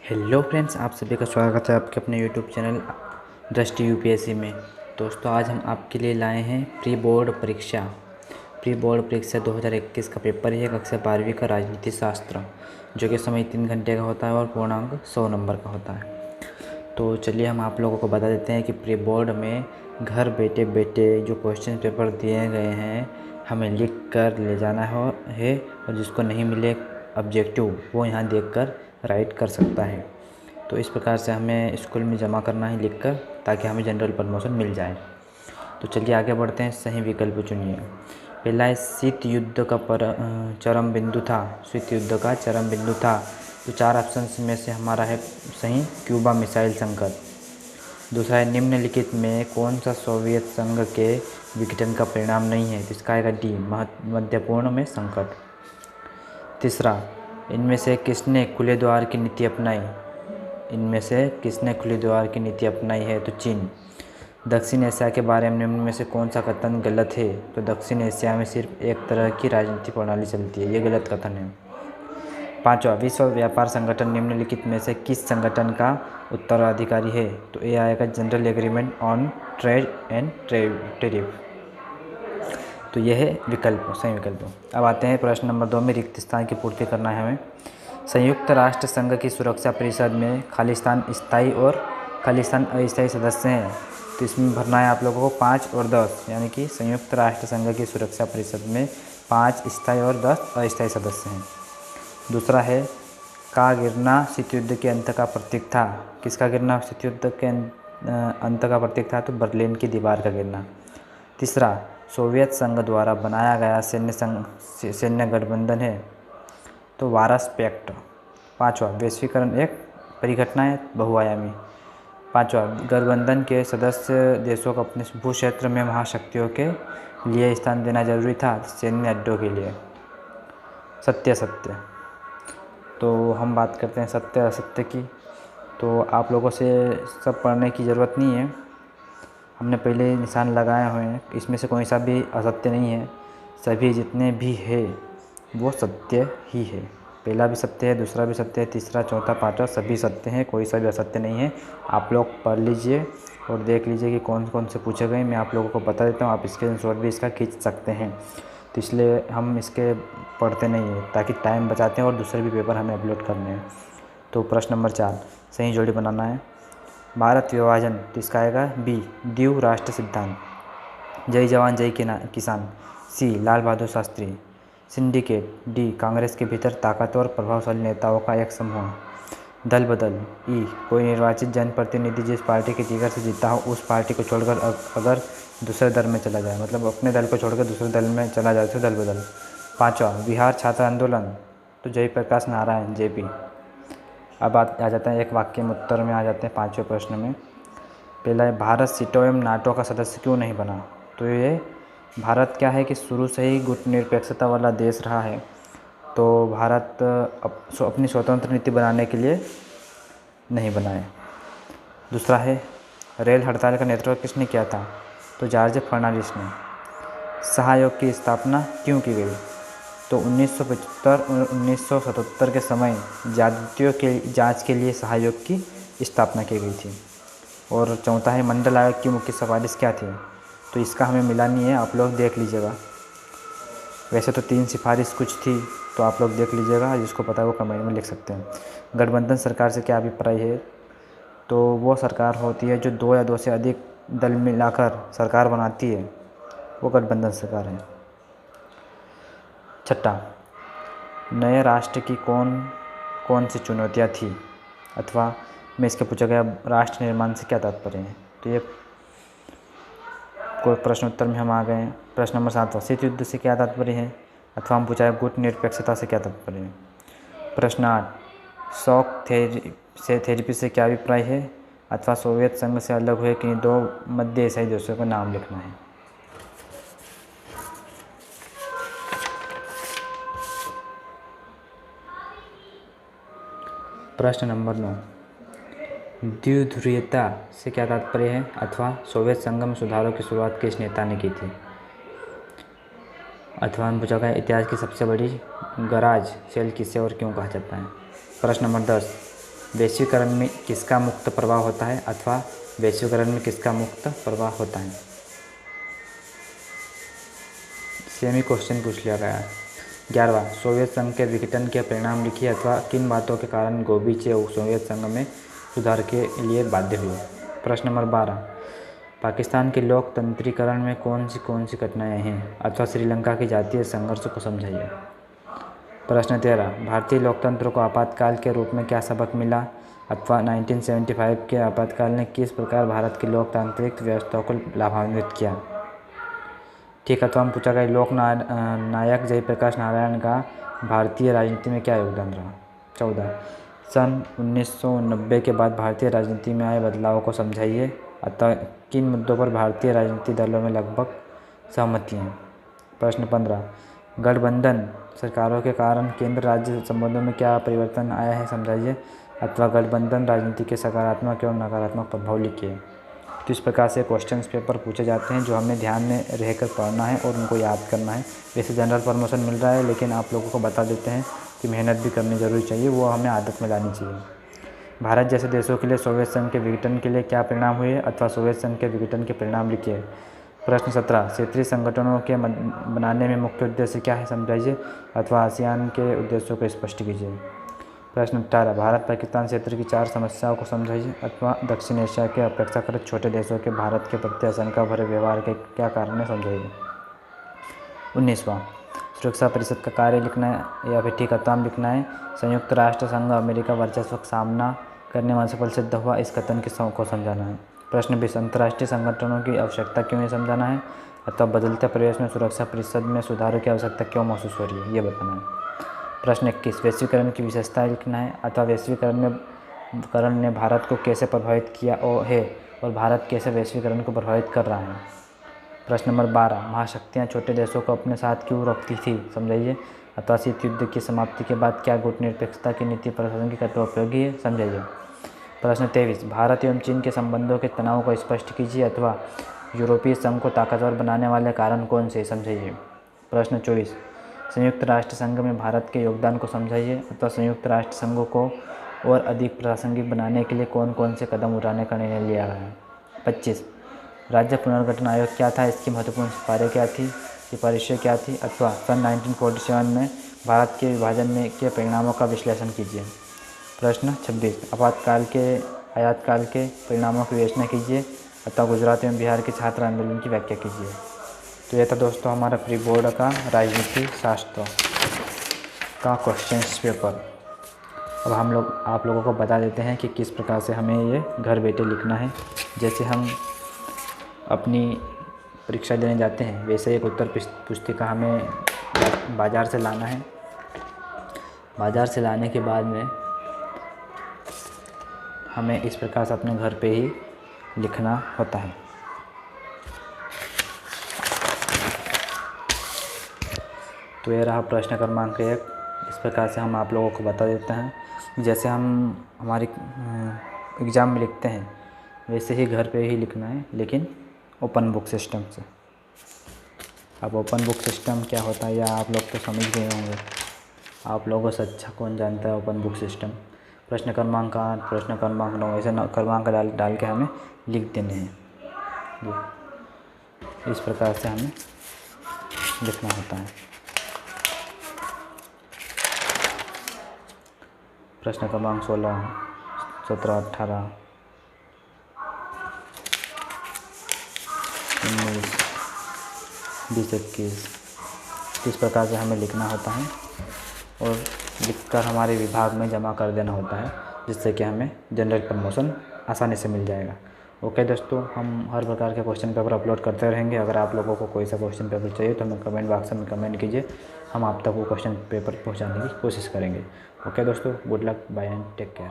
Hello friends, आप सभी का स्वागत है आपके अपने यूट्यूब चैनल दृष्टि यूपीएससी में। दोस्तों, आज हम आपके लिए लाए हैं प्री बोर्ड परीक्षा 2021 का पेपर है कक्षा 12वीं का राजनीति शास्त्र, जो कि समय 3 घंटे का होता है और पूर्णांक 100 नंबर का होता है। तो चलिए हम आप लोगों को बता देते हैं कि प्री बोर्ड में घर बैठे बैठे जो क्वेश्चन पेपर दिए गए हैं हमें लिख कर ले जाना है और जिसको नहीं मिले ऑब्जेक्टिव वो यहाँ देखकर राइट कर सकता है। तो इस प्रकार से हमें स्कूल में जमा करना है लिखकर, ताकि हमें जनरल प्रमोशन मिल जाए। तो चलिए आगे बढ़ते हैं। सही विकल्प चुनिए। पहला है शीत युद्ध का चरम बिंदु था। शीत युद्ध का चरम बिंदु था। तो 4 ऑप्शन में से हमारा है सही क्यूबा मिसाइल संकट। दूसरा है निम्नलिखित में कौन सा सोवियत संघ के विघटन का परिणाम नहीं है। तो इसका आएगा डी, मध्यपूर्ण में संकट। तीसरा, इनमें से किसने खुले द्वार की नीति अपनाई। इनमें से किसने खुले द्वार की नीति अपनाई है। तो चीन। दक्षिण एशिया के बारे में निम्न में से कौन सा कथन गलत है। तो दक्षिण एशिया में सिर्फ एक तरह की राजनीतिक प्रणाली चलती है, ये गलत कथन है। पाँचवा, विश्व व्यापार संगठन निम्नलिखित में से किस संगठन का उत्तराधिकारी है। तो ये आएगा general agreement on trade and tariff. तो यह है विकल्प, सही विकल्प। अब आते हैं प्रश्न नंबर 2 में रिक्त स्थान की पूर्ति करना है हमें। संयुक्त राष्ट्र संघ की सुरक्षा परिषद में खालिस्तान स्थायी और खालिस्तान अस्थायी सदस्य हैं। तो इसमें भरना है आप लोगों को 5 और 10, यानी कि संयुक्त राष्ट्र संघ की सुरक्षा परिषद में 5 स्थायी और 10 अस्थायी सदस्य हैं। दूसरा है का गिरना शीत युद्ध के अंत का प्रतीक था। किसका गिरना शीत युद्ध के अंत का प्रतीक था। तो बर्लिन की दीवार का गिरना। तीसरा, सोवियत संघ द्वारा बनाया गया सैन्य गठबंधन है। तो वारस पैक्ट। पाँचवा, वैश्वीकरण एक परिघटना है, बहुआयामी। पाँचवा, गठबंधन के सदस्य देशों को अपने भू क्षेत्र में महाशक्तियों के लिए स्थान देना जरूरी था सैन्य अड्डों के लिए। सत्य असत्य। तो हम बात करते हैं सत्य असत्य की। तो आप लोगों से सब पढ़ने की ज़रूरत नहीं है, हमने पहले निशान लगाए हुए हैं। इसमें से कोई सा भी असत्य नहीं है, सभी जितने भी है वो सत्य ही है। पहला भी सत्य है, दूसरा भी सत्य है, तीसरा चौथा पांचवा सभी सत्य हैं, कोई सा भी असत्य नहीं है। आप लोग पढ़ लीजिए और देख लीजिए कि कौन कौन से पूछे गए। मैं आप लोगों को बता देता हूँ, आप स्क्रीनशॉट भी इसका खींच सकते हैं। तो इसलिए हम इसके पढ़ते नहीं हैं, ताकि टाइम बचाते हैं और दूसरे भी पेपर हमें अपलोड करने हैं। तो प्रश्न नंबर 4, सही जोड़ी बनाना है। भारत विभाजन, तो इसका आएगा बी, द्विव राष्ट्र सिद्धांत। जय जवान जय किसान। सी, लाल बहादुर शास्त्री। सिंडिकेट। डी, कांग्रेस के भीतर ताकतवर प्रभावशाली नेताओं का एक समूह। दल बदल। ई, कोई निर्वाचित जनप्रतिनिधि जिस पार्टी के टिकट से जीता हो उस पार्टी को छोड़कर अगर दूसरे दल में चला जाए, मतलब अपने दल को छोड़कर दूसरे दल में चला जाए तो दल बदल। पाँचवा, बिहार छात्र आंदोलन। तो जयप्रकाश नारायण, जेपी। अब आ जाते हैं एक वाक्य में उत्तर में आ जाते हैं 5वें प्रश्न में। पहला है भारत सीटों एवं नाटो का सदस्य क्यों नहीं बना। तो ये भारत क्या है कि शुरू से ही गुटनिरपेक्षता वाला देश रहा है, तो भारत अपनी स्वतंत्र नीति बनाने के लिए नहीं बनाए। दूसरा है रेल हड़ताल का नेतृत्व किसने किया था। तो जॉर्ज फर्नांडिस ने। सहयोग की स्थापना क्यों की गई। तो 1975 और 1977 के समय ज्यादतियों के जांच के लिए सहयोग की स्थापना की गई थी। और चौथा है मंडल आयोग की मुख्य सिफारिश क्या थी। तो इसका हमें मिला नहीं है, आप लोग देख लीजिएगा। वैसे तो 3 सिफारिश कुछ थी, तो आप लोग देख लीजिएगा, जिसको पता है वो कमेंट में लिख सकते हैं। गठबंधन सरकार से क्या अभिप्राय है। तो वो सरकार होती है जो 2 या 2 से अधिक दल मिलाकर सरकार बनाती है, वो गठबंधन सरकार है। छठा, नए राष्ट्र की कौन कौन सी चुनौतियाँ थी, अथवा में इसके पूछा गया राष्ट्र निर्माण से क्या तात्पर्य है। तो ये कोई प्रश्न उत्तर में हम आ गए हैं। प्रश्न नंबर 7, शीत युद्ध से क्या तात्पर्य है, अथवा हम पूछा है गुट निरपेक्षता से क्या तात्पर्य है। प्रश्न 8, शॉक थेरेपी से क्या अभिप्राय है, अथवा सोवियत संघ से अलग हुए कि 2 मध्य एशियाई देशों का नाम लिखना है। प्रश्न नंबर 9, द्विध्रुवीयता से क्या तात्पर्य है, अथवा सोवियत संघ में सुधारों की शुरुआत किस नेता ने की थी। अथवा हम पूछा गया इतिहास की सबसे बड़ी गराज सेल किसे और क्यों कहा जाता है। प्रश्न नंबर 10, वैश्वीकरण में किसका मुक्त प्रभाव होता है अथवा वैश्वीकरण में किसका मुक्त प्रभाव होता है। सेम ही क्वेश्चन पूछ लिया गया है। 11वां, सोवियत संघ के विघटन के परिणाम लिखिए अथवा किन बातों के कारण गोर्बाचेव सोवियत संघ में सुधार के लिए बाध्य हुए। प्रश्न नंबर 12, पाकिस्तान के लोकतंत्रीकरण में कौन सी घटनाएं हैं अथवा श्रीलंका के जातीय संघर्ष को समझाइए। प्रश्न 13, भारतीय लोकतंत्र को आपातकाल के रूप में क्या सबक मिला अथवा 1975 के आपातकाल ने किस प्रकार भारत की लोकतांत्रिक व्यवस्था को लाभान्वित किया। ठीक है, तो हम पूछा गया लोक नायक जयप्रकाश नारायण का भारतीय राजनीति में क्या योगदान रहा। 14, सन 1990 के बाद भारतीय राजनीति में आए बदलावों को समझाइए अतः किन मुद्दों पर भारतीय राजनीतिक दलों में लगभग सहमति है। प्रश्न 15, गठबंधन सरकारों के कारण केंद्र राज्य संबंधों में क्या परिवर्तन आया है समझाइए अथवा गठबंधन राजनीति के सकारात्मक एवं नकारात्मक प्रभाव लिखिए। तो इस प्रकार से क्वेश्चंस पेपर पूछे जाते हैं जो हमें ध्यान में रहकर पढ़ना है और उनको याद करना है। वैसे जनरल प्रमोशन मिल रहा है लेकिन आप लोगों को बता देते हैं कि मेहनत भी करनी ज़रूरी चाहिए, वो हमें आदत में लानी चाहिए। भारत जैसे देशों के लिए सोवियत संघ के विघटन के लिए क्या परिणाम हुए अथवा सोवियत संघ के विघटन के परिणाम लिखिए। प्रश्न 17, क्षेत्रीय संगठनों के बनाने में मुख्य उद्देश्य क्या है समझाइए अथवा आसियान के उद्देश्यों को स्पष्ट कीजिए। प्रश्न 18, भारत पाकिस्तान क्षेत्र की 4 समस्याओं को समझाइए अथवा दक्षिण एशिया के अपेक्षाकृत छोटे देशों के भारत के प्रति आशंका भरे व्यवहार के क्या कारण है समझाइए। 19वां, सुरक्षा परिषद का कार्य लिखना है या फिर ठिकाताम लिखना है। संयुक्त राष्ट्र संघ अमेरिका वर्चस्व का सामना करने में असफल सिद्ध हुआ, इस कथन को समझाना है। प्रश्न 20, अंतर्राष्ट्रीय संगठनों की आवश्यकता क्यों है समझाना है अथवा बदलते परिवेश में सुरक्षा परिषद में सुधारों की आवश्यकता क्यों महसूस हो रही है ये बताना है। प्रश्न 21, वैश्वीकरण की विशेषताएं लिखना है अथवा वैश्वीकरण ने भारत को कैसे प्रभावित किया है और भारत कैसे वैश्वीकरण को प्रभावित कर रहा है। प्रश्न नंबर 12, महाशक्तियाँ छोटे देशों को अपने साथ क्यों रखती थी समझाइए अथवा शीत युद्ध की समाप्ति के बाद क्या गुटनिरपेक्षता की नीति प्रासंगिक अथवा उपयोगी है समझाइए। प्रश्न 23, भारत एवं चीन के संबंधों के तनाव को स्पष्ट कीजिए अथवा यूरोपीय संघ को ताकतवर बनाने वाले कारण कौन से समझाइए। प्रश्न 24, संयुक्त राष्ट्र संघ में भारत के योगदान को समझाइए अथवा संयुक्त राष्ट्र संघ को और अधिक प्रासंगिक बनाने के लिए कौन कौन से कदम उठाने का निर्णय लिया गया है। 25, राज्य पुनर्गठन आयोग क्या था, इसकी महत्वपूर्ण सिफारिशें क्या थी अथवा सन 1947 में भारत के विभाजन के परिणामों का विश्लेषण कीजिए। प्रश्न 26, आयातकाल के परिणामों की विवेचना कीजिए अथवा गुजरात एवं बिहार के छात्र आंदोलन की व्याख्या कीजिए। तो यह था दोस्तों हमारा प्री बोर्ड का राजनीति शास्त्र का क्वेश्चंस पेपर। अब आप लोगों को बता देते हैं कि किस प्रकार से हमें ये घर बैठे लिखना है। जैसे हम अपनी परीक्षा देने जाते हैं वैसे एक उत्तर पुस्तिका हमें बाज़ार से लाना है। बाज़ार से लाने के बाद में हमें इस प्रकार से अपने घर पे ही लिखना होता है। तो यह रहा प्रश्न क्रमांक 1। इस प्रकार से हम आप लोगों को बता देते हैं जैसे हम हमारी एग्ज़ाम में लिखते हैं वैसे ही घर पे ही लिखना है, लेकिन ओपन बुक सिस्टम से। अब ओपन बुक सिस्टम क्या होता है या आप लोग तो समझ गए होंगे, आप लोगों से अच्छा कौन जानता है ओपन बुक सिस्टम। प्रश्न क्रमांक 8, प्रश्न क्रमांक 9 ऐसे क्रमांक डाल के हमें लिख देने हैं। इस प्रकार से हमें लिखना होता है। प्रश्न क्रमांक 16, 17, 18, 19, 20, 21 इस प्रकार से हमें लिखना होता है और लिखकर हमारे विभाग में जमा कर देना होता है, जिससे कि हमें जनरल प्रमोशन आसानी से मिल जाएगा। ओके दोस्तों, हम हर प्रकार के क्वेश्चन पेपर अपलोड करते रहेंगे। अगर आप लोगों को कोई सा क्वेश्चन पेपर चाहिए तो हमें कमेंट बॉक्स में कमेंट कीजिए, हम आप तक वो क्वेश्चन पेपर पहुंचाने की कोशिश करेंगे। ओके दोस्तों, good luck, bye and take care.